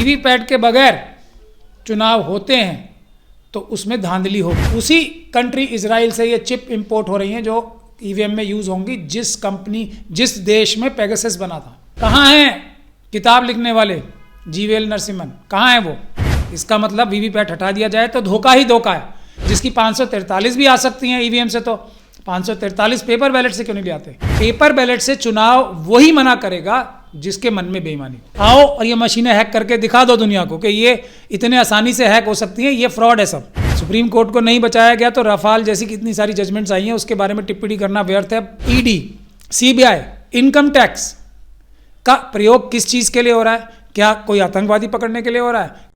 VVPAT के बगैर चुनाव होते हैं तो उसमें धांधली होगी। उसी कंट्री इजराइल से ये चिप इंपोर्ट हो रही हैं जो ईवीएम में यूज होंगी, जिस देश में पेगासस बना था। कहाँ हैं किताब लिखने वाले जीवीएल नरसिम्हन, कहाँ है वो? इसका मतलब वीवीपैट हटा दिया जाए तो धोखा ही धोखा है। जिसकी 543 भी आ सकती हैं ईवीएम से, तो 543 पेपर बैलेट से क्यों नहीं ले आते? पेपर बैलेट से चुनाव वही मना करेगा जिसके मन में बेईमानी। आओ और ये मशीनें हैक करके दिखा दो दुनिया को कि ये इतने आसानी से हैक हो सकती हैं, ये फ्रॉड है सब। सुप्रीम कोर्ट को नहीं बचाया गया तो रफाल जैसी कितनी सारी जजमेंट्स आई हैं उसके बारे में टिप्पणी करना व्यर्थ है। ईडी, सीबीआई, इनकम टैक्स का प्रयोग किस चीज के लिए हो रहा है? क्या कोई आतंकवादी पकड़ने के लिए हो रहा है?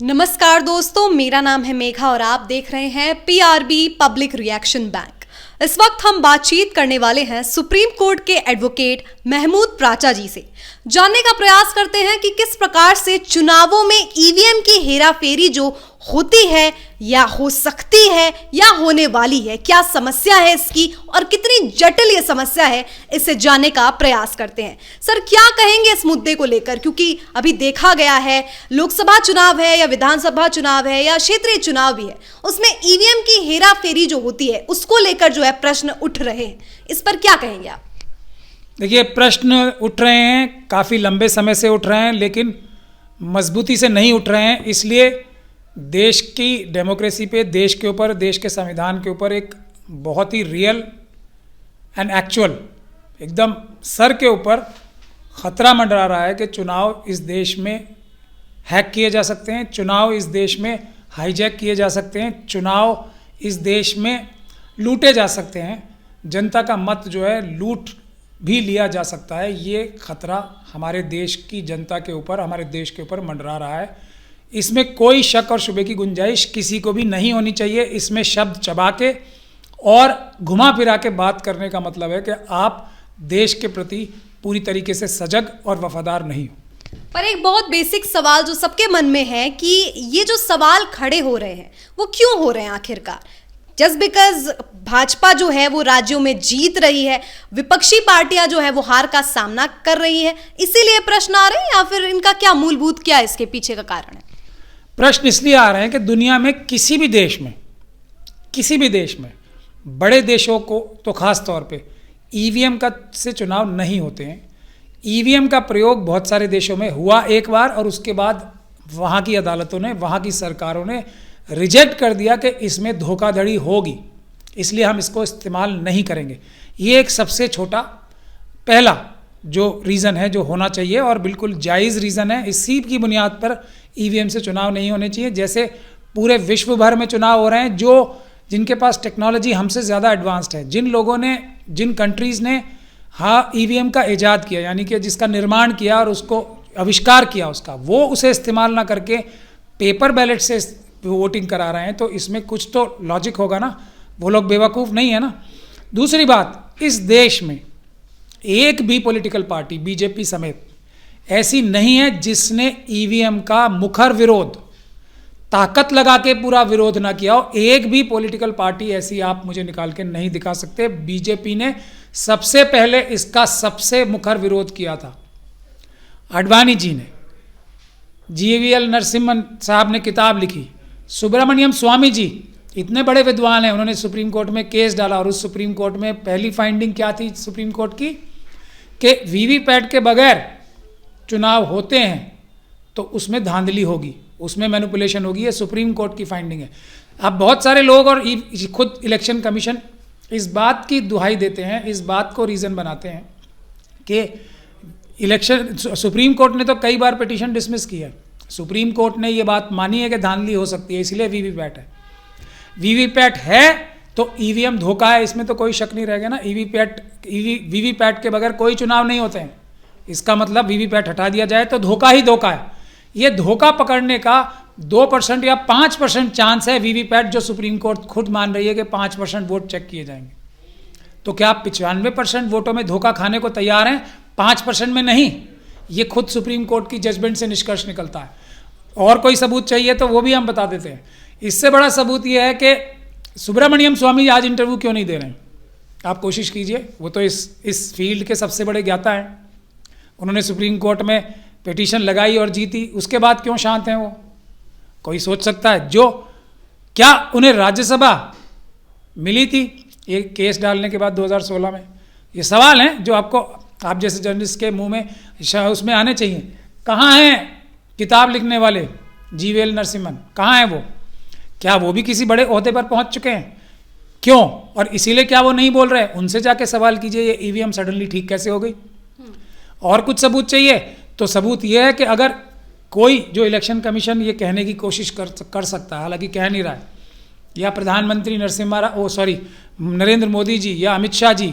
नमस्कार दोस्तों, मेरा नाम है मेघा और आप देख रहे हैं पीआरबी पब्लिक रिएक्शन बैंक। इस वक्त हम बातचीत करने वाले हैं सुप्रीम कोर्ट के एडवोकेट महमूद प्राचा जी से। जानने का प्रयास करते हैं कि किस प्रकार से चुनावों में ईवीएम की हेराफेरी जो होती है या हो सकती है या होने वाली है, क्या समस्या है इसकी और कितनी जटिल ये समस्या है, इसे जानने का प्रयास करते हैं। सर, क्या कहेंगे इस मुद्दे को लेकर? क्योंकि अभी देखा गया है लोकसभा चुनाव है या विधानसभा चुनाव है या क्षेत्रीय चुनाव भी है, उसमें ईवीएम की हेराफेरी जो होती है उसको लेकर जो है प्रश्न उठ रहे हैं। इस पर क्या कहेंगे आप? देखिए, प्रश्न उठ रहे हैं, काफ़ी लंबे समय से उठ रहे हैं, लेकिन मजबूती से नहीं उठ रहे हैं। इसलिए देश की डेमोक्रेसी पे, देश के ऊपर, देश के संविधान के ऊपर एक बहुत ही रियल एंड एक्चुअल, एकदम सर के ऊपर खतरा मंडरा रहा है कि चुनाव इस देश में हैक किए जा सकते हैं, चुनाव इस देश में हाईजैक किए जा सकते हैं, चुनाव इस देश में लूटे जा सकते हैं, जनता का मत जो है लूट भी लिया जा सकता है। ये खतरा हमारे देश की जनता के ऊपर, हमारे देश के ऊपर मंडरा रहा है। इसमें कोई शक और शुबे की गुंजाइश किसी को भी नहीं होनी चाहिए। इसमें शब्द चबा के और घुमा फिरा के बात करने का मतलब है कि आप देश के प्रति पूरी तरीके से सजग और वफादार नहीं हो। पर एक बहुत बेसिक सवाल जो सबके मन में है कि ये जो सवाल खड़े हो रहे हैं वो क्यों हो रहे हैं आखिरकार? जस्ट बिकॉज भाजपा जो है वो राज्यों में जीत रही है, विपक्षी पार्टियां जो है वो हार का सामना कर रही है, इसीलिए प्रश्न आ रहे हैं, या फिर इनका क्या मूलभूत, क्या इसके पीछे का कारण है? प्रश्न इसलिए आ रहे हैं कि दुनिया में किसी भी देश में बड़े देशों को तो खास तौर पे ईवीएम का से चुनाव नहीं होते हैं। ईवीएम का प्रयोग बहुत सारे देशों में हुआ एक बार, और उसके बाद वहाँ की अदालतों ने, वहाँ की सरकारों ने रिजेक्ट कर दिया कि इसमें धोखाधड़ी होगी, इसलिए हम इसको इस्तेमाल नहीं करेंगे। ये एक सबसे छोटा पहला जो रीज़न है जो होना चाहिए, और बिल्कुल जायज़ रीज़न है। इसी की बुनियाद पर ईवीएम से चुनाव नहीं होने चाहिए। जैसे पूरे विश्व भर में चुनाव हो रहे हैं, जिनके पास टेक्नोलॉजी हमसे ज़्यादा एडवांस्ड है, जिन कंट्रीज़ ने ईवीएम का ईजाद किया, यानी कि जिसका निर्माण किया और उसको आविष्कार किया उसका, वो उसे इस्तेमाल ना करके पेपर बैलेट से वोटिंग करा रहे हैं, तो इसमें कुछ तो लॉजिक होगा ना। वो लोग बेवकूफ़ नहीं है ना। दूसरी बात, इस देश में एक भी पॉलिटिकल पार्टी, बीजेपी समेत, ऐसी नहीं है जिसने ईवीएम का मुखर विरोध, ताकत लगा के पूरा विरोध ना किया हो। एक भी पॉलिटिकल पार्टी ऐसी आप मुझे निकाल के नहीं दिखा सकते। बीजेपी ने सबसे पहले इसका सबसे मुखर विरोध किया था। आडवाणी जी ने, जीवीएल नरसिम्हन साहब ने किताब लिखी, सुब्रमण्यम स्वामी जी इतने बड़े विद्वान हैं, उन्होंने सुप्रीम कोर्ट में केस डाला, और उस सुप्रीम कोर्ट में पहली फाइंडिंग क्या थी सुप्रीम कोर्ट की कि वीवीपैट के बगैर चुनाव होते हैं तो उसमें धांधली होगी, उसमें मैनिपुलेशन होगी। ये सुप्रीम कोर्ट की फाइंडिंग है। अब बहुत सारे लोग और खुद इलेक्शन कमीशन इस बात की दुहाई देते हैं, इस बात को रीज़न बनाते हैं कि सुप्रीम कोर्ट ने तो कई बार पिटीशन डिसमिस किया है, सुप्रीम कोर्ट ने ये बात मानी है कि धांधली हो सकती है, इसलिए वीवीपैट है। वीवीपैट है तो ईवीएम धोखा है, इसमें तो कोई शक नहीं रहेगा ना। वीवीपैट के बगैर कोई चुनाव नहीं होते हैं, इसका मतलब वीवीपैट हटा दिया जाए तो धोखा ही धोखा है। ये धोखा पकड़ने का 2% या 5% चांस है वीवीपैट, जो सुप्रीम कोर्ट खुद मान रही है कि 5% वोट चेक किए जाएंगे। तो क्या आप 95% वोटों में धोखा खाने को तैयार हैं, 5% में नहीं? ये खुद सुप्रीम कोर्ट की जजमेंट से निष्कर्ष निकलता है। और कोई सबूत चाहिए तो वो भी हम बता देते हैं। इससे बड़ा सबूत ये है कि सुब्रमण्यम स्वामी आज इंटरव्यू क्यों नहीं दे रहे हैं? आप कोशिश कीजिए, वो तो इस फील्ड के सबसे बड़े ज्ञाता हैं। उन्होंने सुप्रीम कोर्ट में पिटीशन लगाई और जीती, उसके बाद क्यों शांत हैं वो? कोई सोच सकता है। जो क्या उन्हें राज्यसभा मिली थी एक केस डालने के बाद 2016 में? ये सवाल हैं जो आपको, आप जैसे जर्नलिस्ट के मुंह में उसमें आने चाहिए। कहाँ हैं किताब लिखने वाले जीवीएल नरसिम्हन? कहाँ हैं वो? क्या वो भी किसी बड़े ओहदे पर पहुंच चुके हैं? क्यों? और इसीलिए क्या वो नहीं बोल रहे? उनसे जाके सवाल कीजिए ये ईवीएम सडनली ठीक कैसे हो गई। और कुछ सबूत चाहिए तो सबूत ये है कि अगर कोई जो इलेक्शन कमीशन ये कहने की कोशिश कर सकता है, हालांकि कह नहीं रहा है, या प्रधानमंत्री नरेंद्र मोदी जी या अमित शाह जी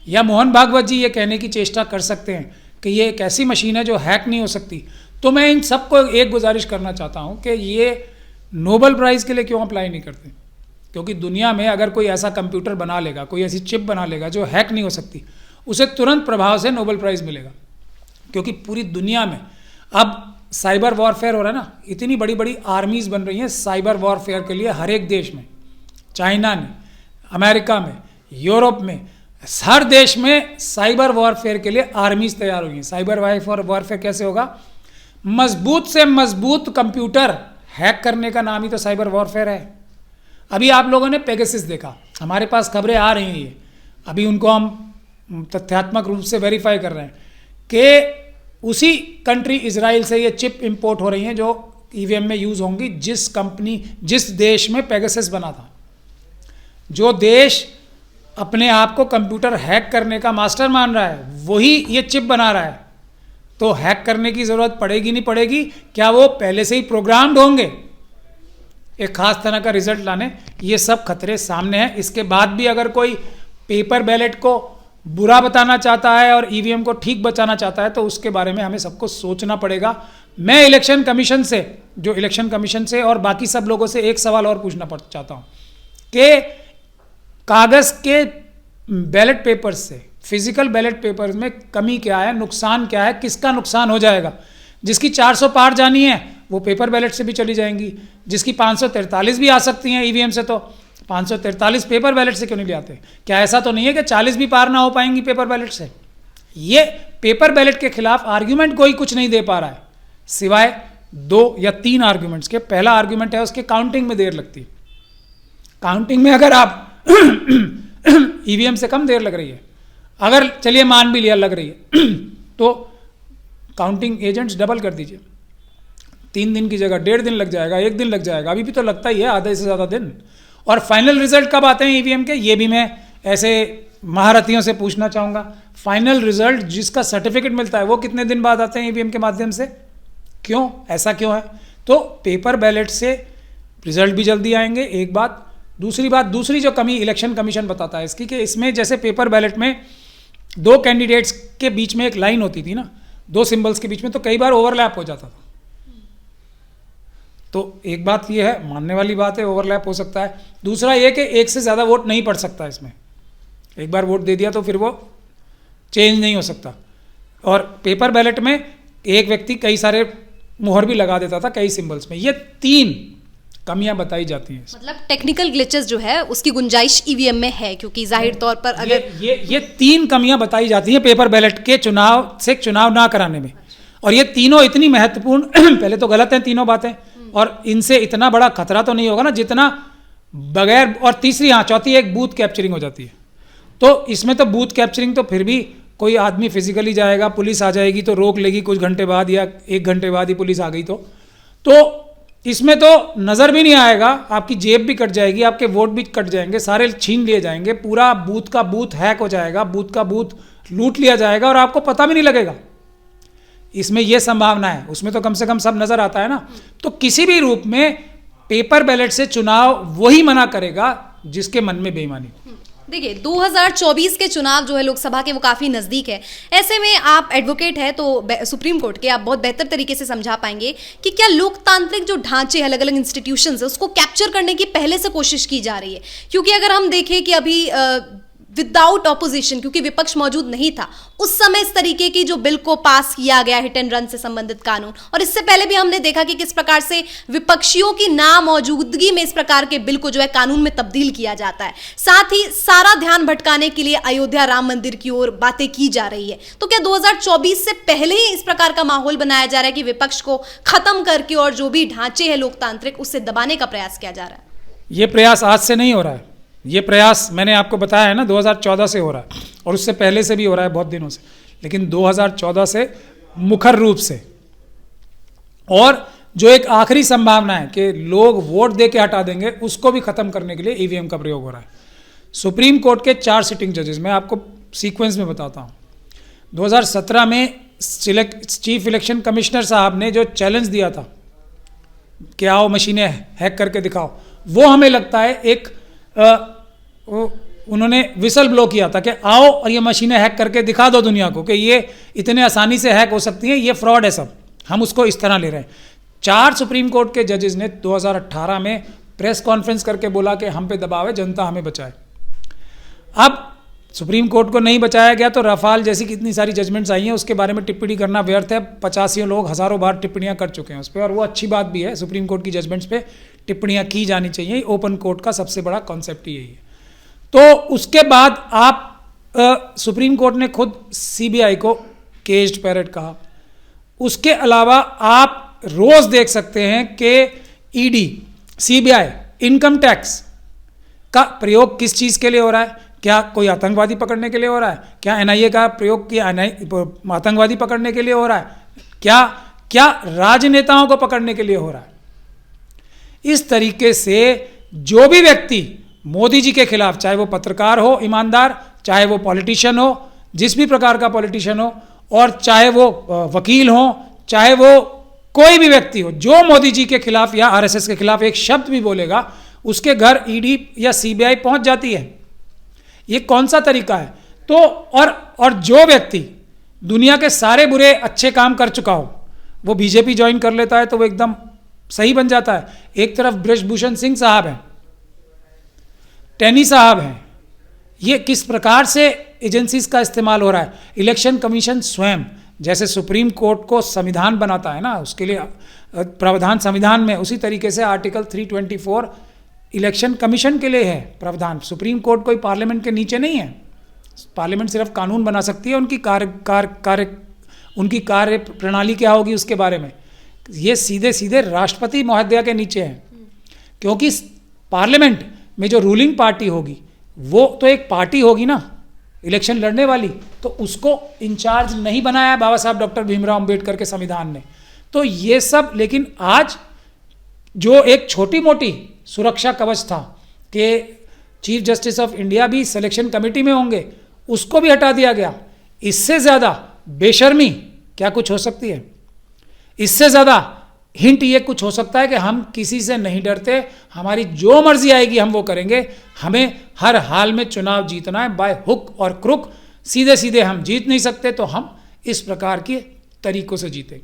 या मोहन भागवत जी ये कहने की चेष्टा कर सकते हैं कि ये एक ऐसी मशीन है जो हैक नहीं हो सकती, तो मैं इन सबको एक गुजारिश करना चाहता हूँ कि ये नोबेल प्राइज़ के लिए क्यों अप्लाई नहीं करते? क्योंकि दुनिया में अगर कोई ऐसा कंप्यूटर बना लेगा, कोई ऐसी चिप बना लेगा जो हैक नहीं हो सकती, उसे तुरंत प्रभाव से नोबेल प्राइज़ मिलेगा। क्योंकि पूरी दुनिया में अब साइबर वॉरफेयर हो रहा है ना, इतनी बड़ी बड़ी आर्मीज़ बन रही हैं साइबर वॉरफेयर के लिए हर एक देश में, चाइना में, अमेरिका में, यूरोप में, हर देश में साइबर वॉरफेयर के लिए आर्मीज़ तैयार हुई हैं। साइबर वॉरफेयर कैसे होगा? मजबूत से मजबूत कंप्यूटर हैक करने का नाम ही तो साइबर वॉरफेयर है। अभी आप लोगों ने पेगासस देखा, हमारे पास खबरें आ रही हैं, ये अभी उनको हम तथ्यात्मक रूप से वेरीफाई कर रहे हैं कि उसी कंट्री इजराइल से ये चिप इंपोर्ट हो रही हैं जो ईवीएम में यूज़ होंगी, जिस देश में पेगासस बना था। जो देश अपने आप को कंप्यूटर हैक करने का मास्टर मान रहा है वही ये चिप बना रहा है, तो हैक करने की ज़रूरत पड़ेगी नहीं पड़ेगी? क्या वो पहले से ही प्रोग्राम्ड होंगे एक खास तरह का रिजल्ट लाने? ये सब खतरे सामने हैं। इसके बाद भी अगर कोई पेपर बैलेट को बुरा बताना चाहता है और ईवीएम को ठीक बचाना चाहता है तो उसके बारे में हमें सबको सोचना पड़ेगा। मैं इलेक्शन कमीशन से और बाकी सब लोगों से एक सवाल और पूछना चाहता हूँ कि कागज़ के बैलेट पेपर्स से फिजिकल बैलेट पेपर्स में कमी क्या है, नुकसान क्या है, किसका नुकसान हो जाएगा? जिसकी 400 पार जानी है वो पेपर बैलेट से भी चली जाएंगी, जिसकी 543 भी आ सकती हैं ईवीएम से, तो 543 पेपर बैलेट से क्यों नहीं ले आते? क्या ऐसा तो नहीं है कि 40 भी पार ना हो पाएंगी पेपर बैलेट से? ये पेपर बैलेट के खिलाफ आर्ग्यूमेंट कोई कुछ नहीं दे पा रहा है सिवाय 2 या 3 आर्ग्यूमेंट्स के। पहला आर्ग्यूमेंट है उसके काउंटिंग में देर लगती है। काउंटिंग में अगर आप ईवीएम से कम देर लग रही है, अगर चलिए मान भी लिया लग रही है तो काउंटिंग एजेंट्स डबल कर दीजिए, 3 दिन की जगह 1.5 दिन लग जाएगा, 1 दिन लग जाएगा, अभी भी तो लगता ही है आधे से ज़्यादा दिन। और फाइनल रिजल्ट कब आते हैं ईवीएम के? ये भी मैं ऐसे महारथियों से पूछना चाहूँगा, फाइनल रिजल्ट जिसका सर्टिफिकेट मिलता है वो कितने दिन बाद आते हैं ईवीएम के माध्यम से? क्यों? ऐसा क्यों है? तो पेपर बैलेट से रिजल्ट भी जल्दी आएंगे, एक बात। दूसरी जो कमी इलेक्शन कमीशन बताता है इसकी, कि इसमें जैसे पेपर बैलेट में 2 कैंडिडेट्स के बीच में एक लाइन होती थी ना, 2 सिंबल्स के बीच में, तो कई बार ओवरलैप हो जाता था। तो एक बात ये है, मानने वाली बात है, ओवरलैप हो सकता है। दूसरा ये कि एक से ज़्यादा वोट नहीं पड़ सकता इसमें, एक बार वोट दे दिया तो फिर वो चेंज नहीं हो सकता। और पेपर बैलेट में एक व्यक्ति कई सारे मुहर भी लगा देता था कई सिंबल्स में। ये 3 कमियां बताई जाती हैं। मतलब टेक्निकल ग्लिचेस जो है उसकी गुंजाइश ईवीएम में है, क्योंकि जाहिर तौर पर अगर ये 3 कमियां बताई जाती हैं पेपर बैलेट के चुनाव ना कराने में, और ये तीनों इतनी महत्वपूर्ण पहले तो गलत हैं तीनों बातें, और इनसे इतना बड़ा खतरा तो नहीं होगा ना जितना बगैर, और चौथी एक बूथ कैप्चरिंग हो जाती है। तो इसमें तो बूथ कैप्चरिंग तो फिर भी कोई आदमी फिजिकली जाएगा, पुलिस आ जाएगी तो रोक लेगी कुछ घंटे बाद या 1 घंटे बाद ही पुलिस आ गई तो इसमें तो नज़र भी नहीं आएगा, आपकी जेब भी कट जाएगी, आपके वोट भी कट जाएंगे, सारे छीन लिए जाएंगे, पूरा बूथ का बूथ हैक हो जाएगा, बूथ का बूथ लूट लिया जाएगा और आपको पता भी नहीं लगेगा। इसमें यह संभावना है, उसमें तो कम से कम सब नज़र आता है ना। तो किसी भी रूप में पेपर बैलेट से चुनाव वही मना करेगा जिसके मन में बेईमानी हो। देखिए 2024 के चुनाव जो है लोकसभा के वो काफ़ी नज़दीक है। ऐसे में आप एडवोकेट हैं तो सुप्रीम कोर्ट के, आप बहुत बेहतर तरीके से समझा पाएंगे कि क्या लोकतांत्रिक जो ढांचे अलग अलग इंस्टीट्यूशंस है उसको कैप्चर करने की पहले से कोशिश की जा रही है। क्योंकि अगर हम देखें कि अभी विदाउट ऑपोजिशन, क्योंकि विपक्ष मौजूद नहीं था उस समय, इस तरीके की जो बिल को पास किया गया हिट एंड रन से संबंधित कानून, और इससे पहले भी हमने देखा कि किस प्रकार से विपक्षियों की नामौजूदगी में इस प्रकार के बिल को जो है कानून में तब्दील किया जाता है। साथ ही सारा ध्यान भटकाने के लिए अयोध्या राम मंदिर की ओर बातें की जा रही है। तो क्या 2024 से पहले ही इस प्रकार का माहौल बनाया जा रहा है कि विपक्ष को खत्म करके और जो भी ढांचे हैं लोकतांत्रिक उससे दबाने का प्रयास किया जा रहा है? ये प्रयास आज से नहीं हो रहा है। ये प्रयास मैंने आपको बताया है ना, 2014 से हो रहा है और उससे पहले से भी हो रहा है बहुत दिनों से, लेकिन 2014 से मुखर रूप से। और जो एक आखिरी संभावना है कि लोग वोट दे के हटा देंगे, उसको भी खत्म करने के लिए ईवीएम का प्रयोग हो रहा है। सुप्रीम कोर्ट के 4 सिटिंग जजेस, मैं आपको सीक्वेंस में बताता हूँ। 2017 में चीफ इलेक्शन कमिश्नर साहब ने जो चैलेंज दिया था कि आओ मशीनें हैक करके दिखाओ, वो हमें लगता है एक उन्होंने विसल ब्लो किया था कि आओ और ये मशीनें हैक करके दिखा दो दुनिया को कि ये इतने आसानी से हैक हो सकती हैं, ये फ्रॉड है सब, हम उसको इस तरह ले रहे हैं। 4 सुप्रीम कोर्ट के जजेस ने 2018 में प्रेस कॉन्फ्रेंस करके बोला कि हम पे दबाव है, जनता हमें बचाए। अब सुप्रीम कोर्ट को नहीं बचाया गया तो रफाल जैसी कितनी सारी जजमेंट्स आई हैं, उसके बारे में टिप्पणी करना व्यर्थ है। 85 लोग हज़ारों बार टिप्पणियां कर चुके हैं उस पर, और वो अच्छी बात भी है। सुप्रीम कोर्ट की जजमेंट्स पे टिप्पणियां की जानी चाहिए, ओपन कोर्ट का सबसे बड़ा कॉन्सेप्ट यही है। तो उसके बाद आप सुप्रीम कोर्ट ने खुद सीबीआई को केज्ड पैरेट कहा। उसके अलावा आप रोज देख सकते हैं कि ईडी, सीबीआई, इनकम टैक्स का प्रयोग किस चीज़ के लिए हो रहा है। क्या कोई आतंकवादी पकड़ने के लिए हो रहा है? क्या एनआईए का प्रयोग किया आतंकवादी पकड़ने के लिए हो रहा है? क्या राजनेताओं को पकड़ने के लिए हो रहा है? इस तरीके से जो भी व्यक्ति मोदी जी के खिलाफ, चाहे वो पत्रकार हो ईमानदार, चाहे वो पॉलिटिशियन हो, जिस भी प्रकार का पॉलिटिशियन हो, और चाहे वो वकील हो, चाहे वो कोई भी व्यक्ति हो, जो मोदी जी के खिलाफ या आरएसएस के खिलाफ एक शब्द भी बोलेगा, उसके घर ईडी या सीबीआई पहुंच जाती है। ये कौन सा तरीका है? तो और जो व्यक्ति दुनिया के सारे बुरे अच्छे काम कर चुका हो, वो बीजेपी ज्वाइन कर लेता है तो वो एकदम सही बन जाता है। एक तरफ बृजभूषण सिंह साहब हैं, टेनी साहब हैं, ये किस प्रकार से एजेंसीज का इस्तेमाल हो रहा है। इलेक्शन कमीशन स्वयं जैसे सुप्रीम कोर्ट को संविधान बनाता है ना, उसके लिए प्रावधान संविधान में, उसी तरीके से आर्टिकल 324 इलेक्शन कमीशन के लिए है प्रावधान। सुप्रीम कोर्ट कोई पार्लियामेंट के नीचे नहीं है। पार्लियामेंट सिर्फ कानून बना सकती है, उनकी कार्य प्रणाली क्या होगी उसके बारे में। ये सीधे सीधे राष्ट्रपति महोदया के नीचे है, क्योंकि पार्लियामेंट में जो रूलिंग पार्टी होगी वो तो एक पार्टी होगी ना इलेक्शन लड़ने वाली, तो उसको इंचार्ज नहीं बनाया बाबा साहब डॉक्टर भीमराव अंबेडकर के संविधान ने। तो ये सब, लेकिन आज जो एक छोटी मोटी सुरक्षा कवच था कि चीफ जस्टिस ऑफ इंडिया भी सिलेक्शन कमेटी में होंगे, उसको भी हटा दिया गया। इससे ज़्यादा बेशर्मी क्या कुछ हो सकती है? इससे ज़्यादा हिंट ये कुछ हो सकता है कि हम किसी से नहीं डरते, हमारी जो मर्जी आएगी हम वो करेंगे, हमें हर हाल में चुनाव जीतना है बाय हुक और क्रुक। सीधे सीधे हम जीत नहीं सकते, तो हम इस प्रकार के तरीकों से जीतेंगे।